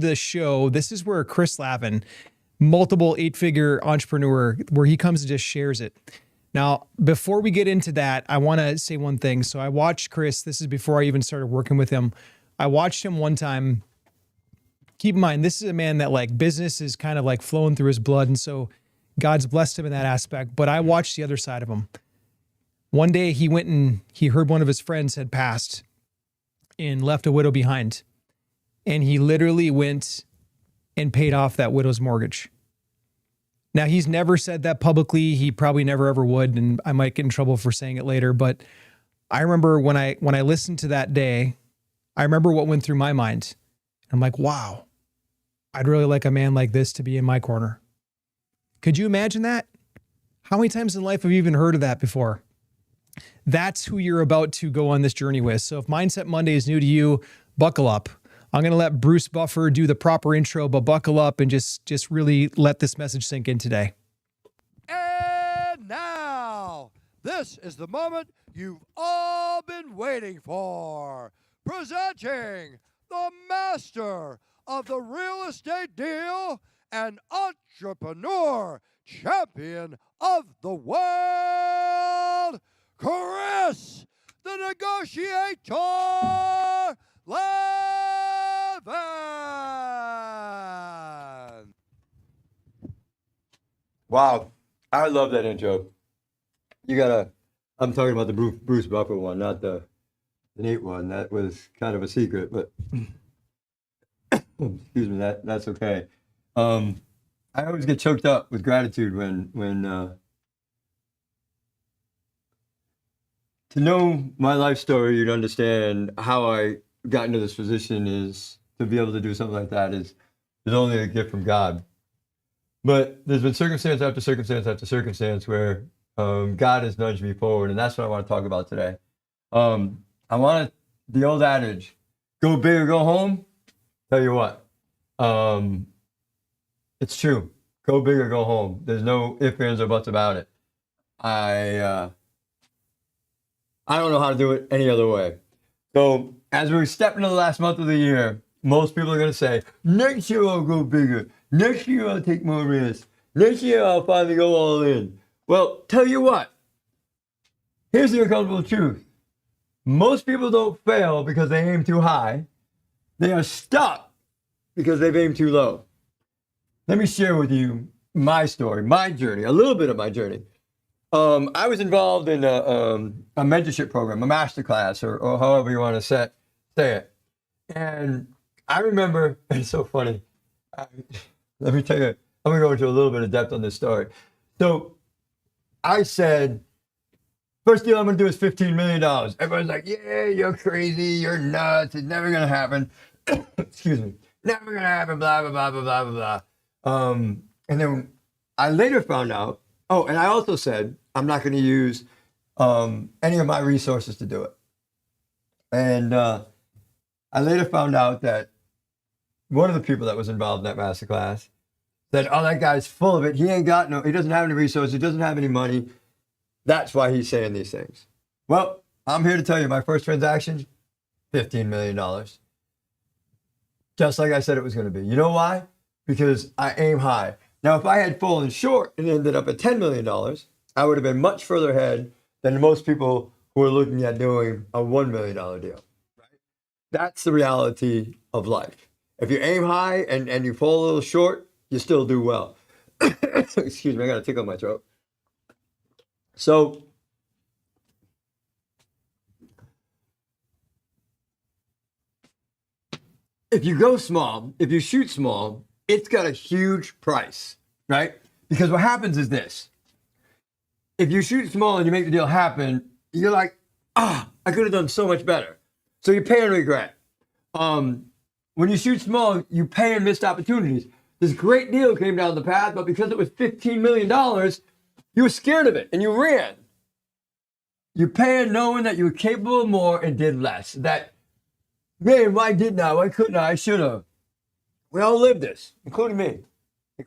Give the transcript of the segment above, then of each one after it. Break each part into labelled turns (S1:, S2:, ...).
S1: the show, this is where Chris Lavin, multiple 8-figure entrepreneur, where he comes and just shares it. Now, before we get into that, I want to say one thing. So I watched Chris, this is before I even started working with him. I watched him one time. Keep in mind, this is a man that like business is kind of like flowing through his blood. And so God's blessed him in that aspect. But I watched the other side of him. One day he went and he heard one of his friends had passed and left a widow behind. And he literally went and paid off that widow's mortgage. Now, he's never said that publicly. He probably never ever would, and I might get in trouble for saying it later. But I remember when I listened to that day, I remember what went through my mind. I'm like, wow, I'd really like a man like this to be in my corner. Could you imagine that? How many times in life have you even heard of that before? That's who you're about to go on this journey with. So if Mindset Monday is new to you, buckle up. I'm going to let Bruce Buffer do the proper intro, but buckle up and just really let this message sink in today.
S2: And now, this is the moment you've all been waiting for. Presenting the master of the real estate deal and entrepreneur champion of the world, Chris, the negotiator, Lavin.
S3: Wow, I love that intro. I'm talking about the Bruce Buffer one, not the Nate one. That was kind of a secret, but excuse me, that's okay. I always get choked up with gratitude when to know my life story, you'd understand how I got into this position is to be able to do something like that is only a gift from God. But there's been circumstance after circumstance after circumstance where God has nudged me forward, and that's what I want to talk about today. The old adage, go big or go home. Tell you what, it's true. Go big or go home. There's no ifs, ands, or buts about it. I don't know how to do it any other way. So as we step into the last month of the year, most people are going to say, next year I'll go bigger. Next year I'll take more risks. Next year I'll finally go all in. Well, tell you what, here's the uncomfortable truth. Most people don't fail because they aim too high. They are stuck because they've aimed too low. Let me share with you my story, my journey, a little bit of my journey. I was involved in a mentorship program, a masterclass, or however you want to say it. And I remember, it's so funny. Let me tell you, I'm going to go into a little bit of depth on this story. So I said, first deal I'm going to do is $15 million. Everyone's like, yeah, you're crazy. You're nuts. It's never going to happen. Excuse me. Never going to happen, blah, blah, blah, blah, blah, blah, blah. And then I later found out, and I also said, I'm not going to use any of my resources to do it. And I later found out that one of the people that was involved in that masterclass said, oh, that guy's full of it. He doesn't have any resources. He doesn't have any money. That's why he's saying these things. Well, I'm here to tell you my first transaction, $15 million. Just like I said it was going to be. You know why? Because I aim high. Now, if I had fallen short and ended up at $10 million, I would have been much further ahead than most people who are looking at doing a $1 million deal. Right? That's the reality of life. If you aim high and you fall a little short, you still do well. Excuse me, I got a tickle in my throat. So, if you go small, if you shoot small, it's got a huge price, right? Because what happens is this. If you shoot small and you make the deal happen, you're like, I could have done so much better. So you pay and regret. When you shoot small, you pay and missed opportunities. This great deal came down the path, but because it was $15 million, you were scared of it and you ran. You pay knowing that you were capable of more and did less. That, man, why didn't I? Why couldn't I? I should have. We all live this, including me.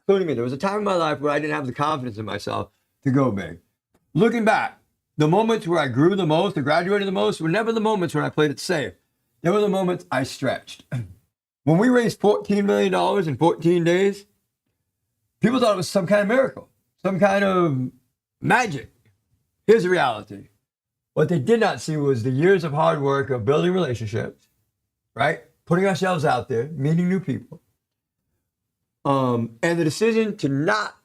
S3: There was a time in my life where I didn't have the confidence in myself to go big. Looking back, the moments where I grew the most or graduated the most were never the moments when I played it safe. They were the moments I stretched. When we raised $14 million in 14 days, people thought it was some kind of miracle, some kind of magic. Here's the reality. What they did not see was the years of hard work of building relationships, right? Putting ourselves out there, meeting new people, and the decision to not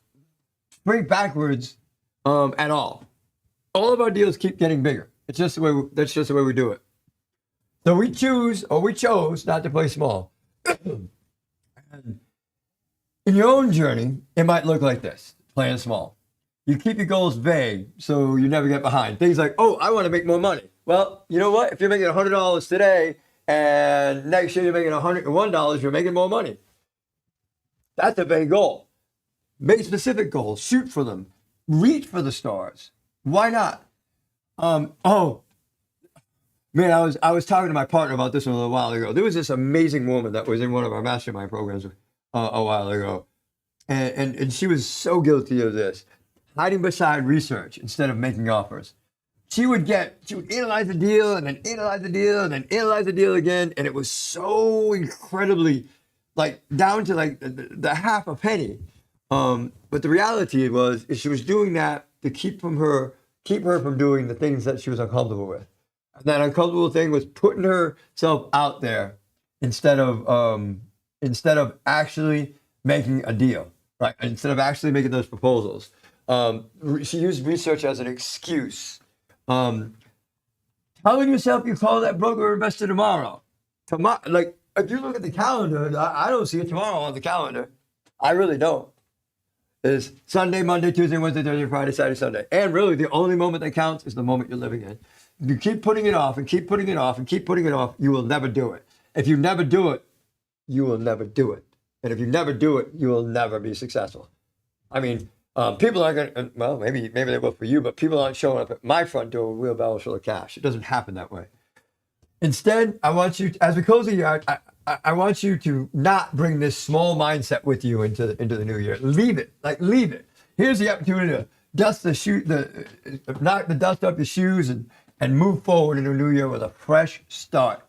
S3: break backwards at all. All of our deals keep getting bigger. It's just the way. That's just the way we do it. So we chose not to play small. And in your own journey, it might look like this: playing small. You keep your goals vague so you never get behind. Things like, oh, I want to make more money. Well, you know what? If you're making $100 today and next year you're making $101, you're making more money. That's a vague goal. Make specific goals. Shoot for them. Reach for the stars. Why not? Oh, man, I was talking to my partner about this one a little while ago. There was this amazing woman that was in one of our mastermind programs a while ago. And she was so guilty of this. Hiding beside research instead of making offers. She would analyze the deal and then analyze the deal and then analyze the deal again. And it was so incredibly like down to like the half a penny. But the reality is she was doing that to keep her from doing the things that she was uncomfortable with. And that uncomfortable thing was putting herself out there instead of actually making a deal, right? Instead of actually making those proposals. She used research as an excuse. Telling yourself you call that broker investor tomorrow. Like if you look at the calendar, I don't see it tomorrow on the calendar. I really don't. It's Sunday, Monday, Tuesday, Wednesday, Thursday, Friday, Saturday, Sunday. And really the only moment that counts is the moment you're living in. If you keep putting it off and keep putting it off and keep putting it off, you will never do it. If you never do it, you will never do it. And if you never do it, you will never be successful. I mean, people aren't going to, well, maybe they will for you, but people aren't showing up at my front door with wheelbarrows full of cash. It doesn't happen that way. Instead, I want you, as we close the year, I want you to not bring this small mindset with you into the new year. Leave it. Here's the opportunity to knock the dust off your shoes and move forward into a new year with a fresh start.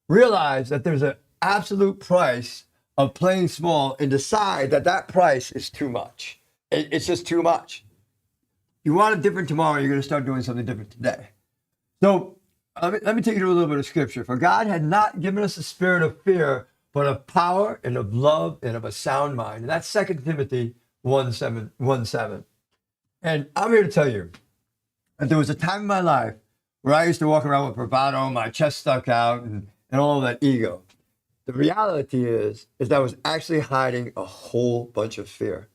S3: Realize that there's an absolute price of playing small and decide that price is too much. It's just too much. You want it different tomorrow, you're going to start doing something different today. So let me take you to a little bit of scripture. For God had not given us a spirit of fear, but of power and of love and of a sound mind. And that's 2 Timothy 1:7. And I'm here to tell you that there was a time in my life where I used to walk around with bravado, my chest stuck out, and all of that ego. The reality is that I was actually hiding a whole bunch of fear.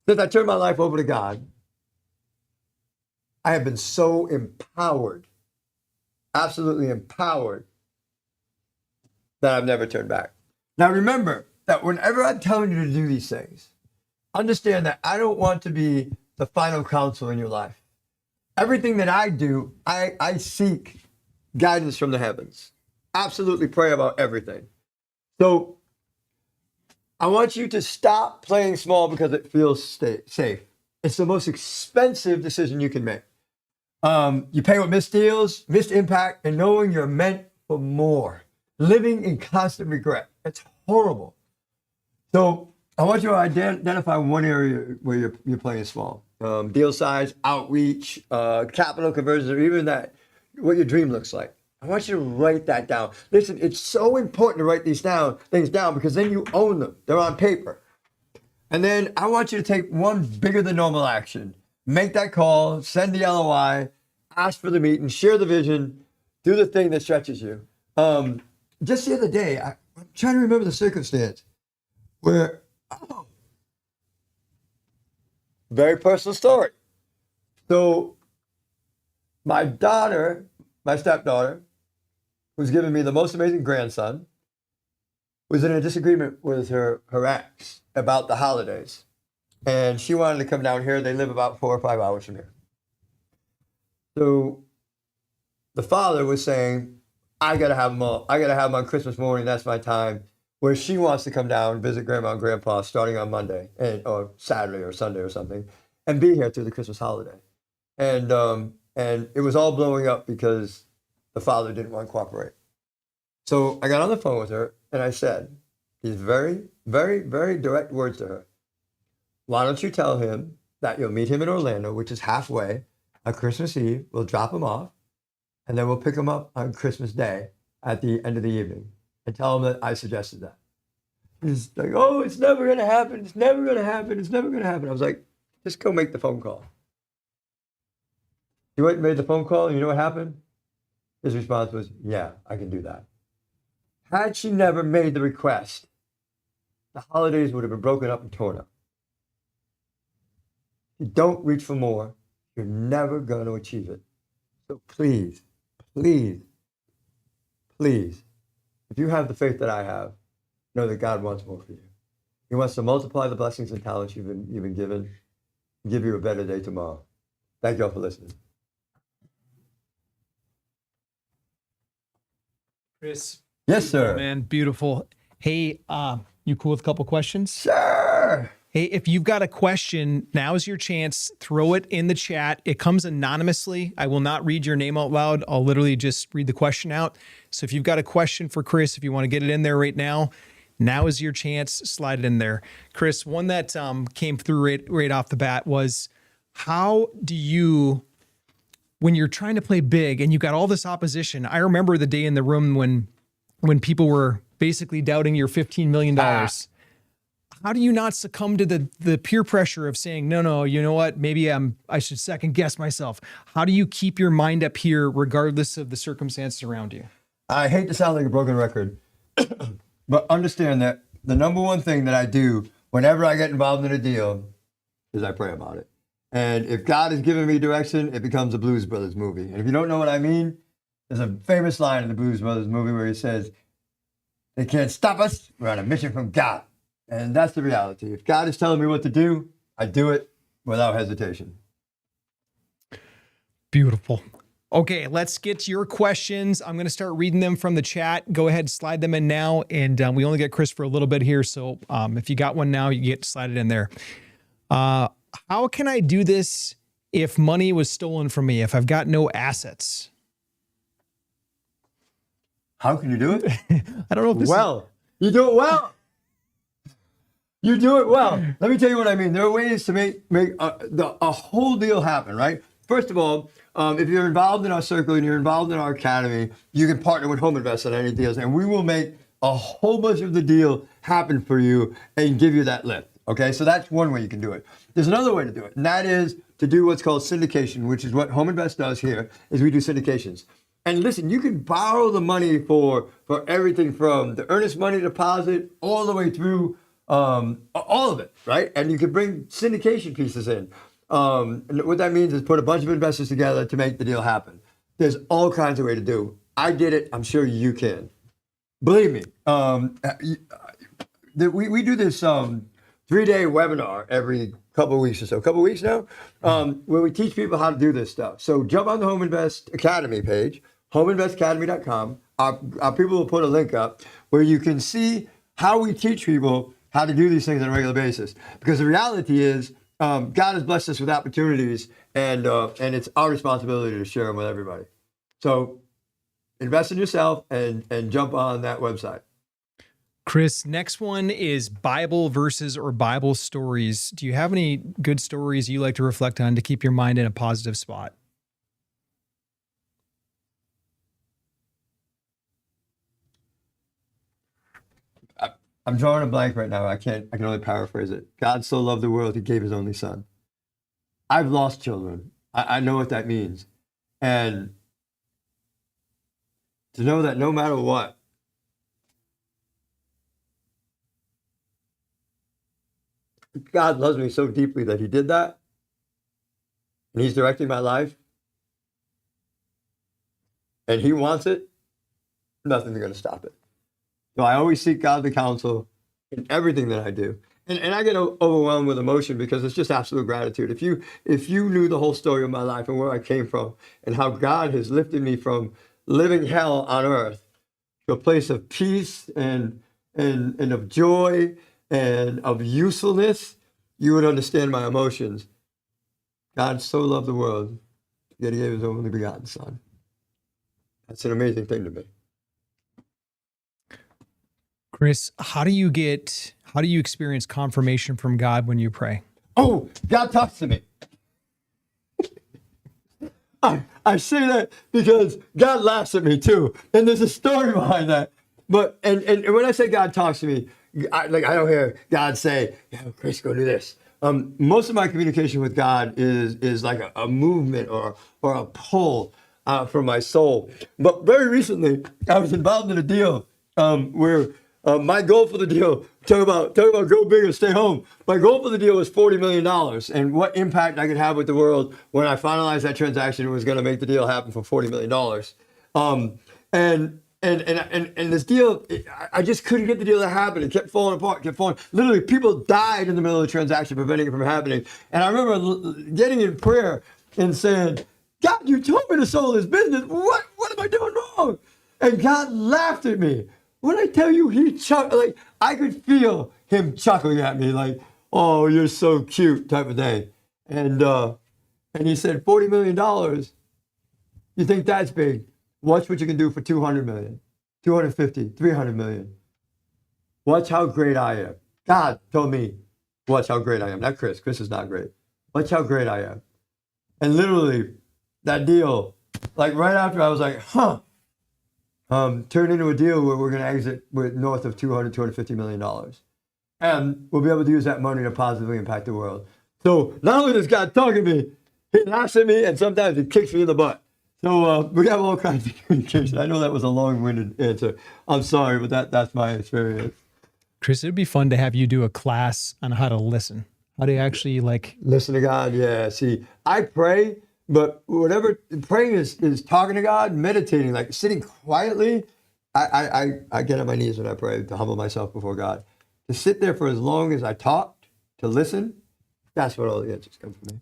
S3: Since I turned my life over to God, I have been so empowered, absolutely empowered, that I've never turned back. Now remember that whenever I'm telling you to do these things, understand that I don't want to be the final counsel in your life. Everything that I do, I seek guidance from the heavens. Absolutely pray about everything. So I want you to stop playing small because it feels safe. It's the most expensive decision you can make. You pay with missed deals, missed impact, and knowing you're meant for more. Living in constant regret. It's horrible. So I want you to identify one area where you're playing small. Deal size, outreach, capital conversions, or even what your dream looks like. I want you to write that down. Listen, it's so important to write things down because then you own them. They're on paper. And then I want you to take one bigger than normal action. Make that call, send the LOI, ask for the meeting, share the vision, do the thing that stretches you. Just the other day, I'm trying to remember the circumstance where, very personal story. So my stepdaughter, who's given me the most amazing grandson, was in a disagreement with her ex about the holidays. And she wanted to come down here. They live about 4 or 5 hours from here. So the father was saying, I gotta have them on Christmas morning. That's my time. Where she wants to come down, visit grandma and grandpa starting on Monday or Saturday or Sunday or something, and be here through the Christmas holiday. And it was all blowing up because the father didn't want to cooperate. So I got on the phone with her and I said these very, very, very direct words to her. Why don't you tell him that you'll meet him in Orlando, which is halfway, on Christmas Eve. We'll drop him off, and then we'll pick him up on Christmas Day at the end of the evening, and tell him that I suggested that. He's like, oh, it's never going to happen. It's never going to happen. It's never going to happen. I was like, just go make the phone call. He went and made the phone call, and you know what happened? His response was, yeah, I can do that. Had she never made the request, the holidays would have been broken up and torn up. If you don't reach for more, you're never going to achieve it. So please, please, please, if you have the faith that I have, know that God wants more for you. He wants to multiply the blessings and talents you've been given, give you a better day tomorrow. Thank you all for listening.
S1: Chris.
S3: Yes, sir.
S1: Man, beautiful. Hey, you cool with a couple questions?
S3: Sure.
S1: Hey, if you've got a question, now's your chance. Throw it in the chat. It comes anonymously. I will not read your name out loud. I'll literally just read the question out. So if you've got a question for Chris, if you want to get it in there right now, now is your chance. Slide it in there. Chris, one that came through right off the bat was, how do you, when you're trying to play big and you got all this opposition? I remember the day in the room when people were basically doubting your $15 million. How do you not succumb to the peer pressure of saying, no, you know what? Maybe I should second guess myself. How do you keep your mind up here regardless of the circumstances around you?
S3: I hate to sound like a broken record, but understand that the number one thing that I do whenever I get involved in a deal is I pray about it. And if God has given me direction, it becomes a Blues Brothers movie. And if you don't know what I mean, there's a famous line in the Blues Brothers movie where he says, they can't stop us. We're on a mission from God. And that's the reality. If God is telling me what to do, I do it without hesitation.
S1: Beautiful. Okay, let's get to your questions. I'm going to start reading them from the chat. Go ahead, slide them in now. And we only get Chris for a little bit here. So if you got one now, you get to slide it in there. How can I do this if money was stolen from me, if I've got no assets?
S3: How can you do it?
S1: I don't know if this
S3: You do it well. You do it well. Let me tell you what I mean. There are ways to make a whole deal happen, right? First of all, if you're involved in our circle and you're involved in our academy, you can partner with Home Invest on any deals, and we will make a whole bunch of the deal happen for you and give you that lift. Okay, so that's one way you can do it. There's another way to do it, and that is to do what's called syndication, which is what Home Invest does here, is we do syndications. And listen, you can borrow the money for everything from the earnest money deposit all the way through all of it, right? And you can bring syndication pieces in. And what that means is put a bunch of investors together to make the deal happen. There's all kinds of ways to do. I did it. I'm sure you can. Believe me. We do this 3-day webinar every couple of weeks or so. A couple of weeks now, where we teach people how to do this stuff. So jump on the Home Invest Academy page, homeinvestacademy.com. Our people will put a link up where you can see how we teach people how to do these things on a regular basis. Because the reality is, God has blessed us with opportunities, and it's our responsibility to share them with everybody. So invest in yourself and jump on that website.
S1: Chris, next one is Bible verses or Bible stories. Do you have any good stories you like to reflect on to keep your mind in a positive spot?
S3: I'm drawing a blank right now. I can only paraphrase it. God so loved the world, he gave his only son. I've lost children. I know what that means. And to know that no matter what, God loves me so deeply that he did that, and he's directing my life, and he wants it, nothing's going to stop it. So I always seek godly counsel in everything that I do. And I get overwhelmed with emotion because it's just absolute gratitude. If you knew the whole story of my life and where I came from and how God has lifted me from living hell on earth to a place of peace and of joy and of usefulness, you would understand my emotions. God so loved the world that he gave his only begotten son. That's an amazing thing to me.
S1: Chris, how do you experience confirmation from God when you pray?
S3: Oh, God talks to me. I say that because God laughs at me too. And there's a story behind that. But and when I say God talks to me, I don't hear God say, yeah, Chris, go do this. Most of my communication with God is like a movement or a pull from my soul. But very recently, I was involved in a deal where my goal for the deal, talk about go big or stay home. My goal for the deal was $40 million, and what impact I could have with the world when I finalized that transaction was going to make the deal happen for $40 million. And this deal, I just couldn't get the deal to happen. It kept falling apart, kept falling. Literally, people died in the middle of the transaction, preventing it from happening. And I remember getting in prayer and saying, God, you told me to sell this business. What am I doing wrong? And God laughed at me. When I tell you, he chuckled, like I could feel him chuckling at me, like, "Oh, you're so cute," type of thing. And he said, $40 million. You think that's big? Watch what you can do for 200 million, 250, 300 million. Watch how great I am. God told me, watch how great I am. Not Chris. Chris is not great. Watch how great I am. And literally, that deal, like right after, I was like, huh. Turned into a deal where we're going to exit with north of $250 million. And we'll be able to use that money to positively impact the world. So not only does God talk to me, he laughs at me, and sometimes he kicks me in the butt. So we have all kinds of communication. I know that was a long-winded answer. I'm sorry, but that's my experience.
S1: Chris, it'd be fun to have you do a class on how to listen. How do you actually
S3: listen to God? Yeah. See, I pray, but whatever praying is talking to God, meditating, like sitting quietly. I get on my knees when I pray to humble myself before God. To sit there for as long as I talked, to listen, that's what all the answers come from me.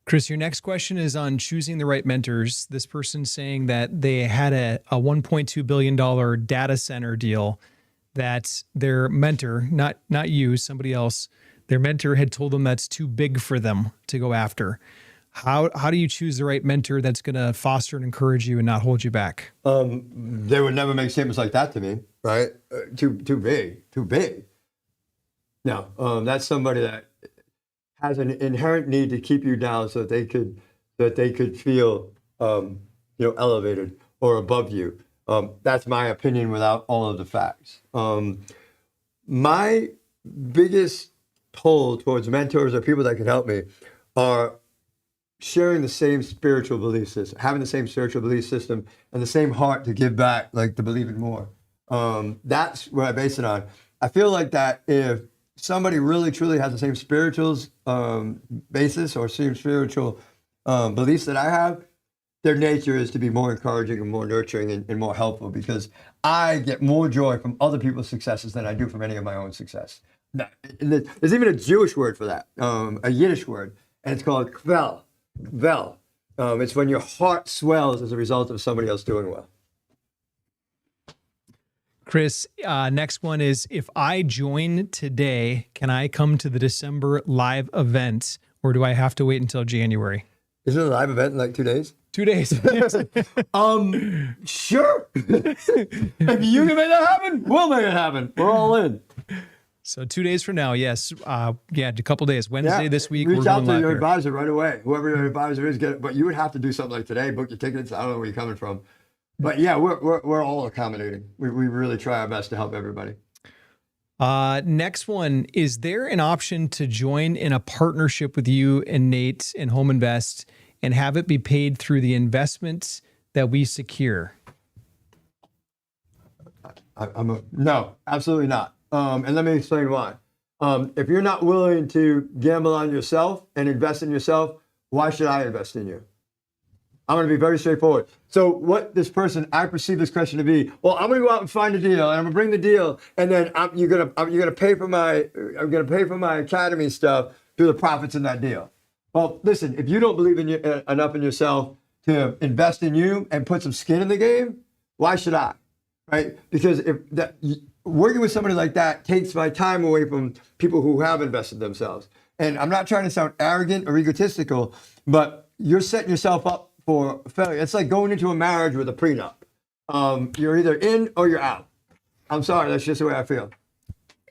S1: Chris, your next question is on choosing the right mentors. This person's saying that they had a $1.2 billion data center deal that their mentor, not you, somebody else, their mentor had told them that's too big for them to go after. How do you choose the right mentor that's going to foster and encourage you and not hold you back?
S3: They would never make statements like that to me, right? Too big. No, that's somebody that has an inherent need to keep you down so that they could feel elevated or above you. That's my opinion without all of the facts. My biggest pull towards mentors or people that can help me are sharing the same spiritual belief system, having the same spiritual belief system and the same heart to give back, like to believe in more. That's what I base it on. I feel like that if somebody really truly has the same spirituals basis or same spiritual beliefs that I have, their nature is to be more encouraging and more nurturing and more helpful, because I get more joy from other people's successes than I do from any of my own success. There's even a Jewish word for that, a Yiddish word, and it's called kvel. It's when your heart swells as a result of somebody else doing well.
S1: Chris, next one is, if I join today, can I come to the December live event, or do I have to wait until January?
S3: Isn't it a live event in like 2 days?
S1: 2 days.
S3: Sure. If you can make that happen, we'll make it happen. We're all in.
S1: So 2 days from now, yes. A couple days. Wednesday this week,
S3: reach
S1: we're
S3: out
S1: going
S3: to
S1: live
S3: your
S1: here.
S3: advisor right away. Whoever your advisor is, but you would have to do something like today, book your tickets. I don't know where you're coming from. But yeah, we're all accommodating. We really try our best to help everybody.
S1: Next one, is there an option to join in a partnership with you and Nate and Home Invest and have it be paid through the investments that we secure?
S3: No, absolutely not. And let me explain why. If you're not willing to gamble on yourself and invest in yourself, why should I invest in you? I'm going to be very straightforward. So what this person, I perceive this question to be, well, I'm going to go out and find a deal, and I'm going to bring the deal, and then you're going to pay for my academy stuff through the profits in that deal. Well, listen, if you don't believe in enough in yourself to invest in you and put some skin in the game, why should I? Right? Because working with somebody like that takes my time away from people who have invested themselves. And I'm not trying to sound arrogant or egotistical, but you're setting yourself up for failure. It's like going into a marriage with a prenup. You're either in or you're out. I'm sorry. That's just the way I feel.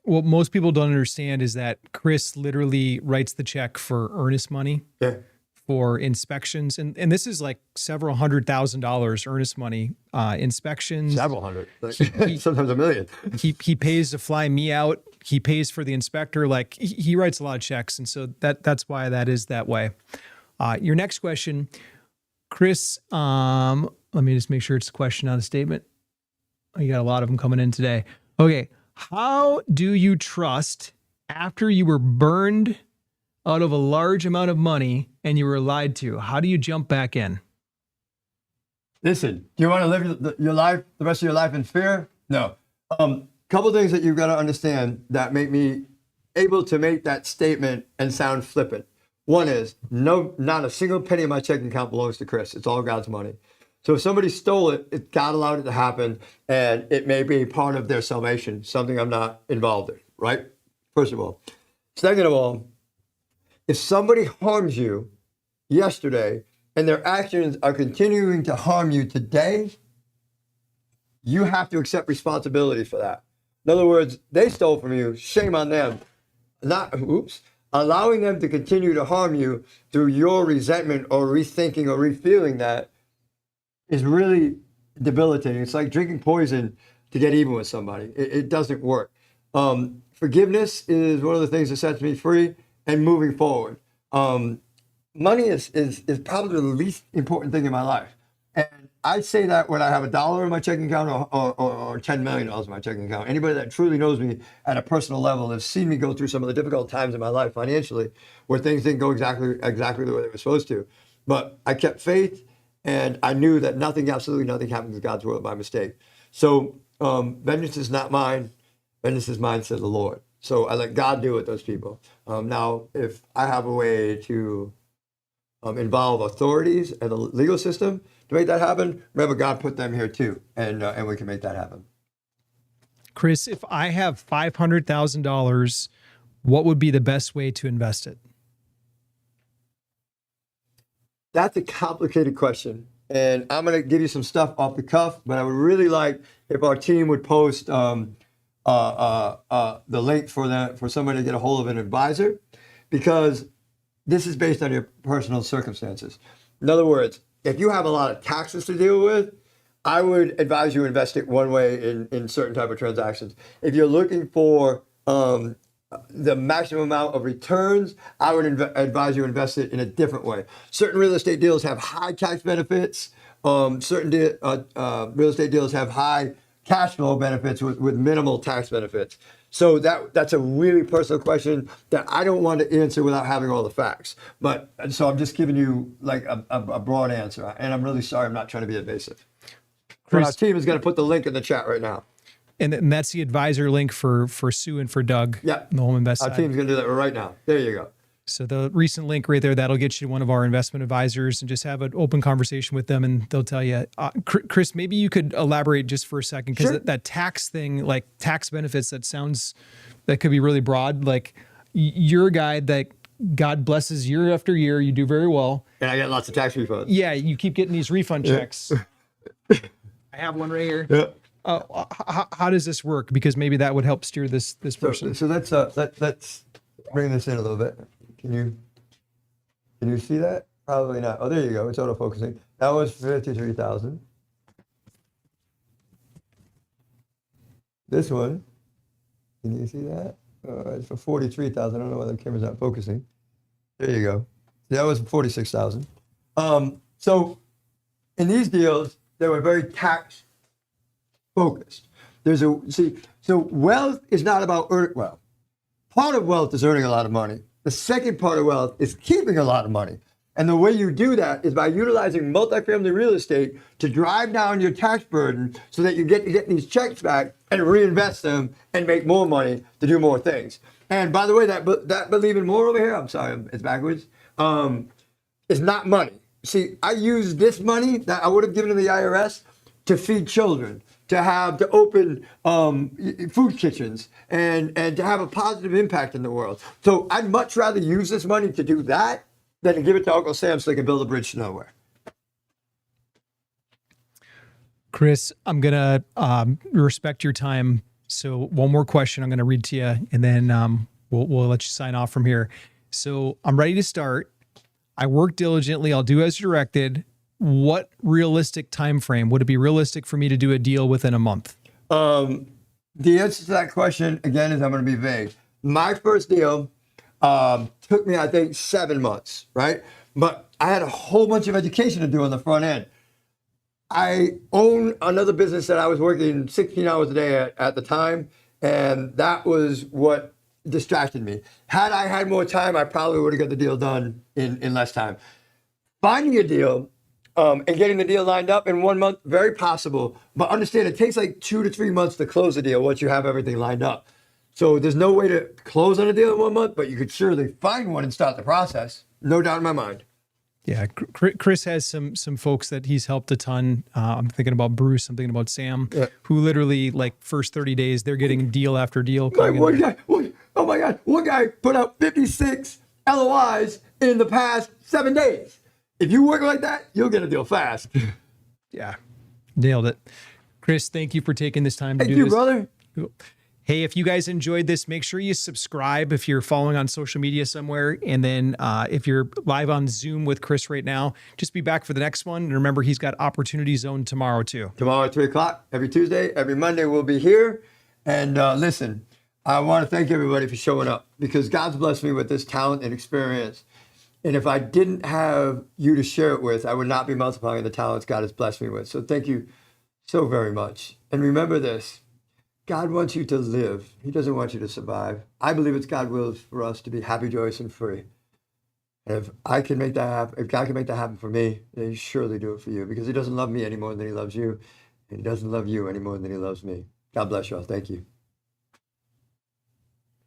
S1: What most people don't understand is that Chris literally writes the check for earnest money
S3: Yeah.
S1: for inspections. And this is like several $100,000 earnest money, inspections.
S3: Several hundred. Like, sometimes a million.
S1: He pays to fly me out. He pays for the inspector. Like he writes a lot of checks. And so that's why that is that way. Your next question, Chris, let me just make sure it's a question, not a statement. Oh, you got a lot of them coming in today. Okay. How do you trust after you were burned out of a large amount of money and you were lied to? How do you jump back in?
S3: Listen, do you want to live your life, the rest of your life in fear? No. Couple things that you've got to understand that make me able to make that statement and sound flippant. One is, no, not a single penny of my checking account belongs to Chris. It's all God's money. So if somebody stole it, God allowed it to happen, and it may be part of their salvation, something I'm not involved in, right? First of all. Second of all, if somebody harms you yesterday and their actions are continuing to harm you today, you have to accept responsibility for that. In other words, they stole from you, shame on them. Allowing them to continue to harm you through your resentment or rethinking or refeeling that is really debilitating. It's like drinking poison to get even with somebody. It doesn't work. Forgiveness is one of the things that sets me free and moving forward. Money is probably the least important thing in my life. And I say that when I have $1 in my checking account or $10 million in my checking account. Anybody that truly knows me at a personal level has seen me go through some of the difficult times in my life financially where things didn't go exactly the way they were supposed to. But I kept faith. And I knew that absolutely nothing happens in God's world by mistake. So vengeance is not mine. Vengeance is mine, says the Lord. So I let God deal with those people. Now, if I have a way to involve authorities and the legal system to make that happen, remember, God put them here too. And we can make that happen.
S1: Chris, if I have $500,000, what would be the best way to invest it?
S3: That's a complicated question, and I'm going to give you some stuff off the cuff, but I would really like if our team would post the link for somebody to get a hold of an advisor, because this is based on your personal circumstances. In other words, if you have a lot of taxes to deal with, I would advise you invest it one way in certain type of transactions. If you're looking for the maximum amount of returns, I would advise you invest it in a different way. Certain real estate deals have high tax benefits. Certain real estate deals have high cash flow benefits with minimal tax benefits. So that's a really personal question that I don't want to answer without having all the facts. So I'm just giving you like a broad answer, and I'm really sorry I'm not trying to be evasive. But our team is going to put the link in the chat right now.
S1: And that's the advisor link for Sue and for Doug.
S3: Yeah.
S1: The Home Invest
S3: Our
S1: side.
S3: team's going to do that right now. There you go.
S1: So the recent link right there, that'll get you to one of our investment advisors and just have an open conversation with them, and they'll tell you. Chris, maybe you could elaborate just for a second, because
S3: Sure.
S1: that tax thing, like tax benefits, that could be really broad. Like you're a guy that God blesses year after year. You do very well.
S3: And I get lots of tax refunds.
S1: Yeah, you keep getting these refund checks. I have one right here.
S3: Yeah.
S1: How does this work? Because maybe that would help steer this person.
S3: So let's bring this in a little bit. Can you see that? Probably not. Oh, there you go. It's auto focusing. That was 53,000. This one, can you see that? It's for 43,000. I don't know why the camera's not focusing. There you go. That was 46,000. So in these deals, they were very tax focused. So wealth is not about wealth. Part of wealth is earning a lot of money. The second part of wealth is keeping a lot of money. And the way you do that is by utilizing multifamily real estate to drive down your tax burden so that you get to get these checks back and reinvest them and make more money to do more things. And by the way, that believe in more over here, I'm sorry, it's backwards, is not money. See, I use this money that I would have given to the IRS to feed children, to open food kitchens, and to have a positive impact in the world. So I'd much rather use this money to do that than to give it to Uncle Sam so they can build a bridge to nowhere.
S1: Chris, I'm gonna respect your time. So one more question I'm gonna read to you, and then we'll let you sign off from here. So I'm ready to start. I work diligently. I'll do as directed. What realistic time frame would it be realistic for me to do a deal within a month?
S3: The answer to that question, again, is I'm going to be vague. My first deal took me, I think, 7 months, right? But I had a whole bunch of education to do on the front end. I own another business that I was working 16 hours a day at the time, and that was what distracted me. Had I had more time, I probably would have got the deal done in less time. Finding a deal and getting the deal lined up in 1 month, very possible. But understand, it takes like 2 to 3 months to close a deal once you have everything lined up. So there's no way to close on a deal in 1 month, but you could surely find one and start the process. No doubt in my mind.
S1: Yeah, Chris has some folks that he's helped a ton. I'm thinking about Bruce. I'm thinking about Sam, who literally like first 30 days they're getting deal after deal.
S3: One guy put out 56 LOIs in the past 7 days. If you work like that, you'll get a deal fast.
S1: Yeah, nailed it. Chris, thank you for taking this time to do
S3: Thank you,
S1: this.
S3: brother.
S1: Cool. Hey, if you guys enjoyed this, make sure you subscribe if you're following on social media somewhere. And then if you're live on Zoom with Chris right now, just be back for the next one. And remember, he's got Opportunity Zone tomorrow too.
S3: Tomorrow at 3 o'clock, every Tuesday, every Monday, we'll be here. And listen, I want to thank everybody for showing up because God's blessed me with this talent and experience. And if I didn't have you to share it with, I would not be multiplying the talents God has blessed me with. So thank you so very much. And remember this, God wants you to live. He doesn't want you to survive. I believe it's God's will for us to be happy, joyous, and free. And if I can make that happen, if God can make that happen for me, then He surely do it for you because He doesn't love me any more than He loves you. And He doesn't love you any more than He loves me. God bless you all. Thank you.